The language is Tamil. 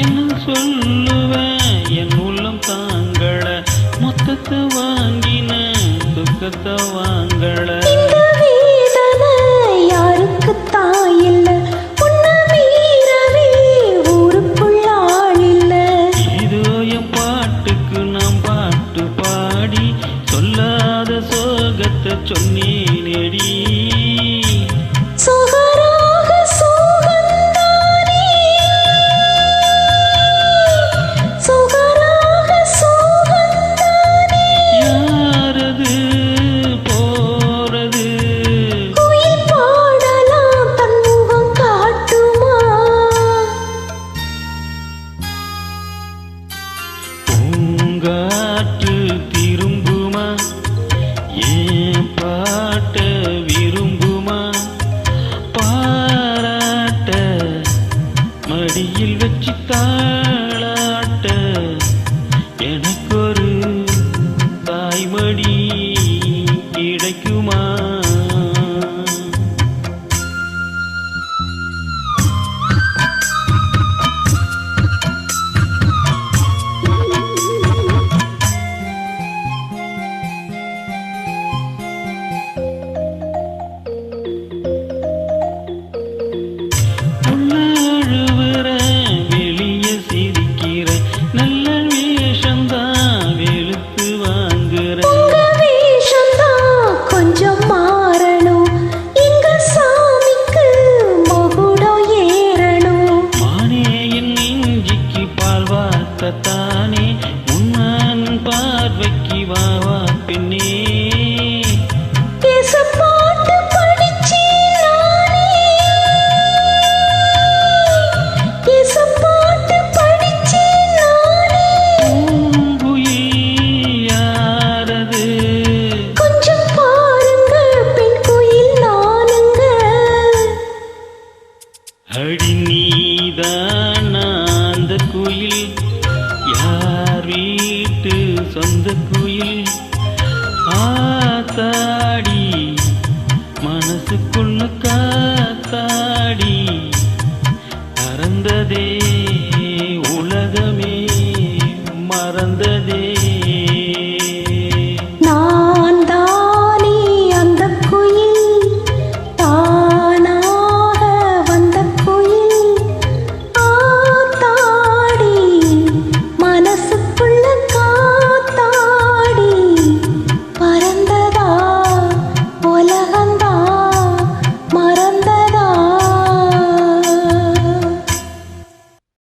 என்ன சொல்லுவேன் என் உள்ளம் தாங்கள மொத்தத்தை வாங்கின துக்கத்தை வாங்கள யாருக்கு தாயில்ல உன்ன மீறவே ஊருக்குள்ள ஆள் இல்ல இதோ என் பாட்டுக்கு நாம் பாட்டு பாடி சொல்லாத சோகத்தை சொன்னேனேடி சுகராக சோகந்தானே சுகராக சோகந்தானே யாரது போறது குயில் பாடலாம் தன் முகம் காட்டுமா பூங்காற்று திரும்புமா ஏன் பாட்ட விரும்புமா பாராட்ட மடியில் வச்சு தாளாட்ட எனக்கொரு தாய்மடி கிடைக்குமா அழுவுற வெளிய சிரிக்கிற நல்ல வேஷம்தான் வெளுத்து வாங்குற உங்க வேஷம்தான் கொஞ்சம் மாறணும் இங்க சாமிக்கு மகுடம் ஏறணும் மானே என் நெஞ்சிக்கு பால் வார்த்தத்தானே உன்னான் பார்வைக்கு வா வா பெண்ணே பாட்டு படிச்சேன் நானே பாட்டு படிச்சேன் நானே பூங்குயில் யாரது கொஞ்சம் பாருங்க பெண் குயில் நானுங்க அடி நீதான் அந்த குயில் யார் வீட்டு சொந்த குயில் ஆத்தாடி மனசுக்குள்ள காத்தாடி